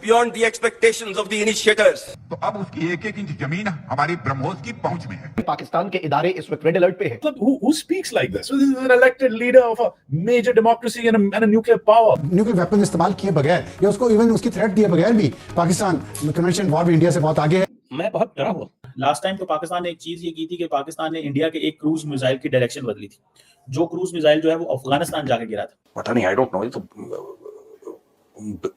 beyond the expectations of the initiators. तो अब उसकी एक एक इंच जमीन हमारी ब्रह्मोस की पहुंच में है। पाकिस्तान के इदारे इस वक्त रेड अलर्ट पे है। Who speaks like this? So this is an elected leader of a major democracy and a nuclear power. Nuclear weapon इस्तेमाल किए बगैर या उसको इवन उसकी थ्रेट दिए बगैर भी पाकिस्तान कन्वेंशन वॉर में इंडिया से बहुत आगे है। मैं बहुत डरा हुआ। लास्ट टाइम तो पाकिस्तान ने एक चीज ये की थी कि पाकिस्तान ने इंडिया के एक क्रूज मिसाइल की डायरेक्शन बदली थी। जो क्रूज मिसाइल जो है वो अफगानिस्तान जाके गिरा था। पता नहीं, आई डोंट नो, ये तो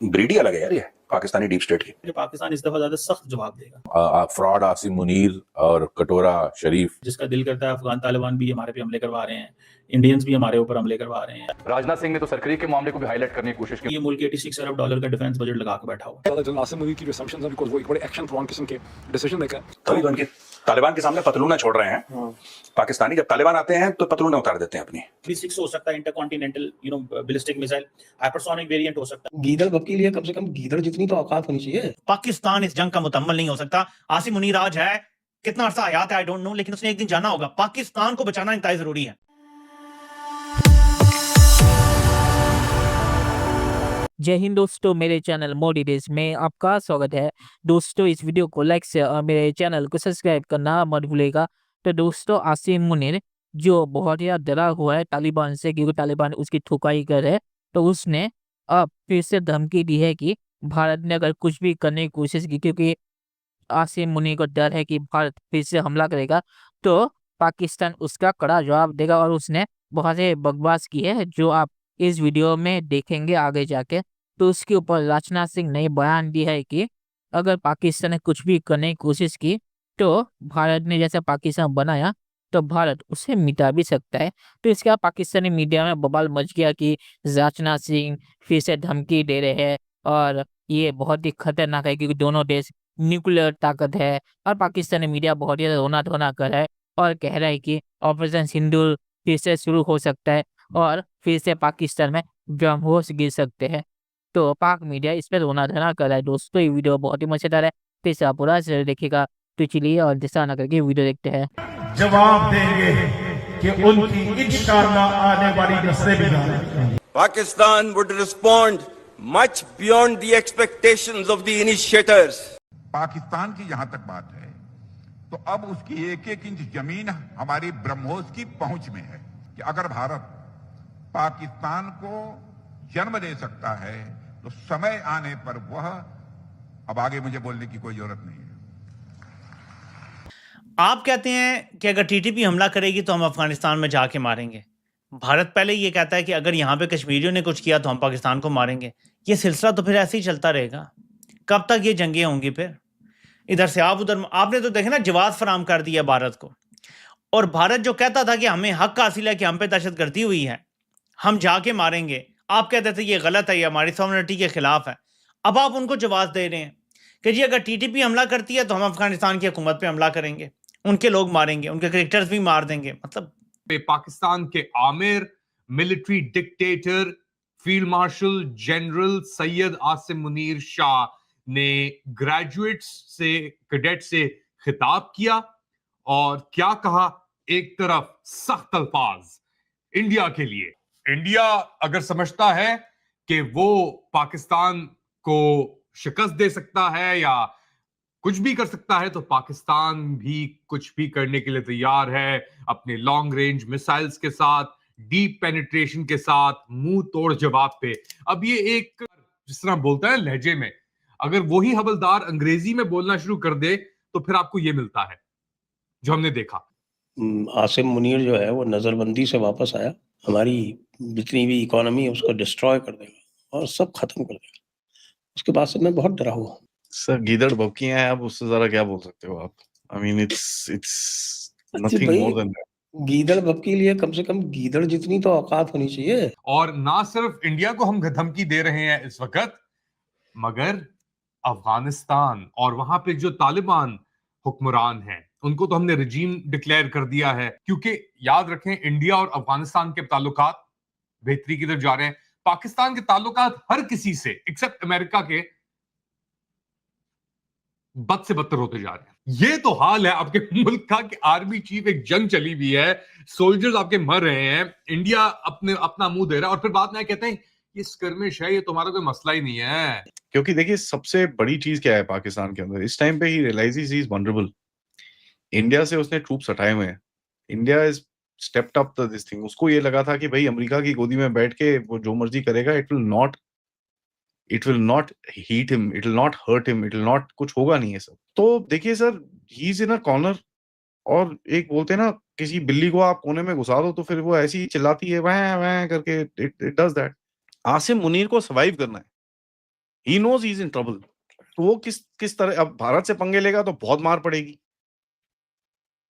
ब्रीड ही अलग है यार, ये पाकिस्तानी डीप स्टेट की। पाकिस्तान इस दफा ज्यादा सख्त जवाब देगा। फ्रॉड आसिम मुनीर और कटोरा शरीफ, जिसका दिल करता है अफगान तालिबान भी हमारे पे हमले करवा रहे हैं, इंडियंस भी हमारे ऊपर हमले करवा रहे हैं। राजनाथ सिंह ने तो सरकारी के मामले को भी हाईलाइट करने की कोशिश की। ये मुल्क $86 अरब का डिफेंस बजट लगा के बैठा हुआ। आसिम मुनीर की जो assumptions हैं, because वो एक बड़े एक्शन प्रोन किस्म के डिसीजन लेकर तालिबान के सामने पतलूना छोड़ रहे हैं पाकिस्तानी। जब तालिबान आते हैं तो पतलूना उतार देते हैं अपनी। B6 हो सकता है, intercontinental ballistic missile, hypersonic variant हो सकता है। गीदड़ बक के लिए कम से कम गीदड़ जितनी तो औकात होनी चाहिए। पाकिस्तान इस जंग का मुतम्मल नहीं हो सकता। आसिम मुनीर आज है, कितना अरसा हयात है आई डोंट नो, लेकिन उसने एक दिन जाना होगा। पाकिस्तान को बचाना इंतहाई जरूरी है। जय हिंद दोस्तों, मेरे चैनल मोडी डेज में आपका स्वागत है। दोस्तों इस वीडियो को लाइक से और मेरे चैनल को सब्सक्राइब करना मत भूलिएगा। तो दोस्तों आसिम मुनीर जो बहुत ही डरा हुआ है तालिबान से, क्योंकि तालिबान उसकी ठुकाई कर है, तो उसने अब फिर से धमकी दी है कि भारत ने अगर कुछ भी करने की कोशिश की, क्योंकि आसिम मुनीर को डर है कि भारत फिर से हमला करेगा तो पाकिस्तान उसका कड़ा जवाब देगा। और उसने बहुत ही बकवास की है जो आप इस वीडियो में देखेंगे आगे जाके। तो उसके ऊपर राजनाथ सिंह ने बयान दिया है कि अगर पाकिस्तान ने कुछ भी करने की कोशिश की तो भारत ने जैसे पाकिस्तान बनाया तो भारत उसे मिटा भी सकता है। तो इसके बाद पाकिस्तानी मीडिया में बवाल मच गया कि राजनाथ सिंह फिर से धमकी दे रहे हैं और ये बहुत ही खतरनाक है, क्योंकि दोनों देश न्यूक्लियर ताकत है। और पाकिस्तानी मीडिया बहुत ही रोना धोना कर रहा है और कह रहा है कि ऑपरेशन सिंदूर फिर से शुरू हो सकता है और फिर से पाकिस्तान में ब्रह्मोस गिर सकते हैं। तो पाक मीडिया इस पर रोना धोना कर रहा है। दोस्तों ये वीडियो बहुत ही मजेदार है, फिर से आप पूरा जरूर देखिएगा। तो चलिए और दिशा न करके वीडियो देखते हैं। जवाब देंगे कि उनकी इंशाअल्लाह आने वाली नस्लें भी Pakistan would respond much beyond the expectations of the initiators. Pakistan की जहां तक बात है तो अब उसकी एक एक इंच जमीन हमारी ब्रह्मोस की पहुंच में है कि अगर भारत पाकिस्तान को जन्म दे सकता है तो समय आने पर वह, अब आगे मुझे बोलने की कोई जरूरत नहीं है। आप कहते हैं कि अगर टीटीपी हमला करेगी तो हम अफगानिस्तान में जाके मारेंगे। भारत पहले ये कहता है कि अगर यहाँ पे कश्मीरियों ने कुछ किया तो हम पाकिस्तान को मारेंगे। ये सिलसिला तो फिर ऐसे ही चलता रहेगा। कब तक ये जंगें होंगी? फिर इधर से आप उधर, आपने तो देखे ना जवाब फराम कर दिया भारत को। और भारत जो कहता था कि हमें हक हासिल है कि हम पे दहशतगर्दी हुई है, हम जाके मारेंगे, आप कहते थे ये गलत है, ये हमारी सॉवरेनिटी के खिलाफ है। अब आप उनको जवाब दे रहे हैं कि जी अगर टीटीपी हमला करती है तो हम अफगानिस्तान की हुकूमत पे हमला करेंगे, उनके लोग मारेंगे, उनके क्रिकेटर्स भी मार देंगे। मतलब पाकिस्तान के Aamir, military dictator, field marshal general Syed Asim Munir Shah ने ग्रेजुएट्स से, कैडेट से खिताब किया और क्या कहा? एक तरफ सख्त अल्फाज इंडिया के लिए। इंडिया अगर समझता है कि वो पाकिस्तान को शिकस्त दे सकता है या कुछ भी कर सकता है, तो पाकिस्तान भी कुछ भी करने के लिए तैयार है, अपने लॉन्ग रेंज मिसाइल्स के साथ, डीप पेनिट्रेशन के साथ, मुंह तोड़ जवाब पे। अब ये एक जिस तरह बोलता है लहजे में, अगर वही हवलदार अंग्रेजी में बोलना शुरू कर दे तो फिर आपको ये मिलता है जो हमने देखा। आसिम मुनीर जो है वो नजरबंदी से वापस आया, हमारी जितनी भी इकोनॉमी है उसको डिस्ट्रॉय कर देगा और सब खत्म कर देगा। उसके बाद से मैं बहुत डरा हुआ। सर गीदड़ बकियां हैं, आप उससे ज्यादा क्या बोल सकते हो आप? I mean it's nothing more than that. गीदड़ बक के लिए कम से कम गीदड़ जितनी तो औकात होनी चाहिए। और ना सिर्फ इंडिया को हम धमकी दे रहे हैं इस वक्त, मगर अफगानिस्तान और वहां पे जो तालिबान हुक्मरान हैं उनको तो हमने रजीम डिक्लेयर कर दिया है। क्योंकि याद रखें, इंडिया और अफगानिस्तान के ताल्लुकात बेहतरी की तरफ जा रहे हैं। पाकिस्तान के ताल्लुकात हर किसी से एक्सेप्ट अमेरिका के बद से बदतर होते जा रहे हैं। ये तो हाल है आपके मुल्क का कि आर्मी चीफ, एक जंग चली हुई है, सोल्जर्स आपके मर रहे हैं, इंडिया अपना मुंह दे रहा है और फिर बाद में कहते हैं ये स्कर्मिश है, ये तुम्हारा कोई मसला ही नहीं है। क्योंकि देखिए सबसे बड़ी चीज क्या है पाकिस्तान के अंदर, इस टाइम पे ही realises he is vulnerable. India से उसने ट्रूप्स हटाए हुए हैं, India is stepped up this thing. उसको ये लगा था कि भाई अमेरिका की गोदी में बैठ के वो जो मर्जी करेगा, it will not hit him, it will not hurt him, it will not, कुछ होगा नहीं है सब। तो देखिए sir, he is in a corner, और एक बोलते हैं ना, किसी बिल्ली को आप कोने में घुसा दो तो फिर वो ऐसी चिल्लाती है वह वह करके, it does that. Asim Munir को सर्वाइव करना है, he knows he is in trouble. तो वो किस तरह, अब भारत से पंगे लेगा तो बहुत मार पड़ेगी,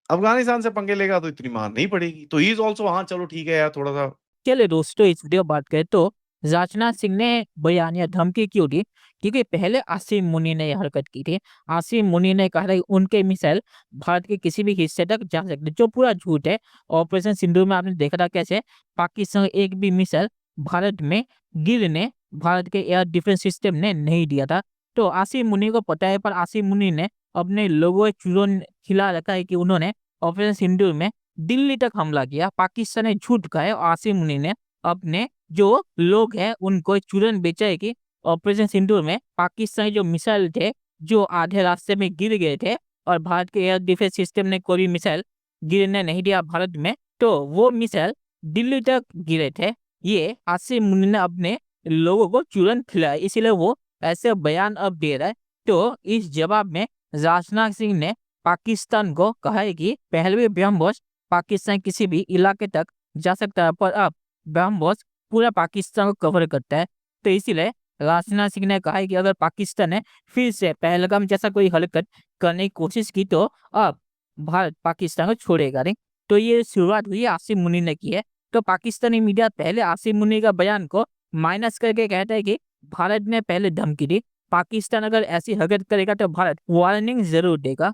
अफगानिस्तान से पंगे लेगा तो इतनी मार नहीं पड़ेगी। तो ही इज ऑल्सो, हाँ चलो ठीक है यार, थोड़ा सा। चलिए दोस्तों, इस वीडियो बात करें तो राजनाथ सिंह ने बयान या धमकी क्यों दी? क्योंकि पहले आसिम मुनीर ने यह हरकत की थी। आसिम मुनीर ने कहा था कि उनके मिसाइल भारत के किसी भी हिस्से तक जा सकते, जो पूरा झूठ है। ऑपरेशन सिंदूर में आपने देखा था कैसे पाकिस्तान एक भी मिसाइल भारत में गिरने भारत के एयर डिफेंस सिस्टम ने नहीं दिया था। तो आसिम मुनीर को पता है, पर आसिम मुनीर ने अपने लोगों को चूरन खिला रखा है कि उन्होंने ऑपरेशन सिंदूर में दिल्ली तक हमला किया। पाकिस्तान ने झूठ कहा है और आसिम मुनीर ने अपने जो लोग हैं उनको चूरन बेचा है कि ऑपरेशन सिंदूर में पाकिस्तानी जो मिसाइल थे जो आधे रास्ते में गिर गए थे और भारत के एयर डिफेंस सिस्टम ने कोई भी मिसाइल गिरने नहीं दिया भारत में, तो वो मिसाइल दिल्ली तक गिरे थे। ये आसिम मुनीर ने अपने लोगों को चूरन खिलाया, इसीलिए वो ऐसे बयान अब दे रहा है। तो इस जवाब में राजनाथ सिंह ने पाकिस्तान को कहा है कि पहले भी ब्रह्मोस पाकिस्तान किसी भी इलाके तक जा सकता है, पर अब ब्रह्मोस पूरा पाकिस्तान को कवर करता है। तो इसीलिए राजनाथ सिंह ने कहा है कि अगर पाकिस्तान ने फिर से पहलगाम जैसा कोई हरकत करने की कोशिश की तो अब भारत पाकिस्तान को छोड़ेगा नहीं। तो ये शुरुआत हुई आसिम मुनीर ने की है। तो पाकिस्तानी मीडिया पहले आसिम मुनीर का बयान को माइनस करके कहता है कि भारत ने पहले धमकी दी, पाकिस्तान अगर ऐसी हरकत करेगा तो भारत वार्निंग जरूर देगा,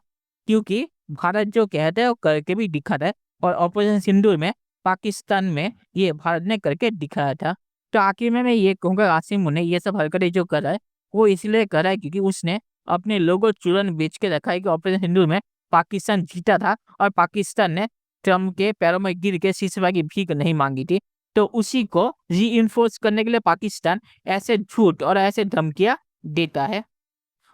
क्योंकि भारत जो कहता है वो करके भी दिखाता है। और ऑपरेशन सिंदूर में पाकिस्तान में ये भारत ने करके दिखाया था। तो आखिर में मैं ये कहूँगा, आसिम मुनीर ये सब हरकतें जो कर रहा है वो इसलिए कर रहा है क्योंकि उसने अपने लोगों चूरन बेच के रखा है कि ऑपरेशन सिंदूर में पाकिस्तान जीता था और पाकिस्तान ने ट्रम्प के पैरों में गिर के सीसफायर की भीख नहीं मांगी थी। तो उसी को रीइंफोर्स करने के लिए पाकिस्तान ऐसे झूठ और ऐसे धमकियां देता है।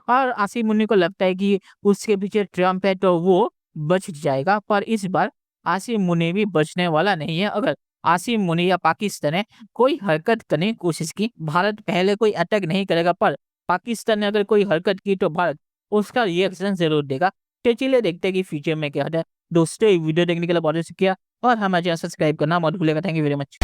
और आसिम मुनीर को लगता है कि उसके पीछे ट्रम्प है तो वो बच जाएगा, पर इस बार आसिम मुनीर भी बचने वाला नहीं है। अगर आसिम मुनीर या पाकिस्तान ने कोई हरकत करने की कोशिश की, भारत पहले कोई अटैक नहीं करेगा, पर पाकिस्तान ने अगर कोई हरकत की तो भारत उसका रिएक्शन जरूर देगा। तो चलिए देखते हैं कि फ्यूचर में क्या होता है। दोस्तों, वीडियो देखने के लिए बहुत शुक्रिया और हमारे चैनल सब्सक्राइब करना मत भूलिएगा। Thank you very much.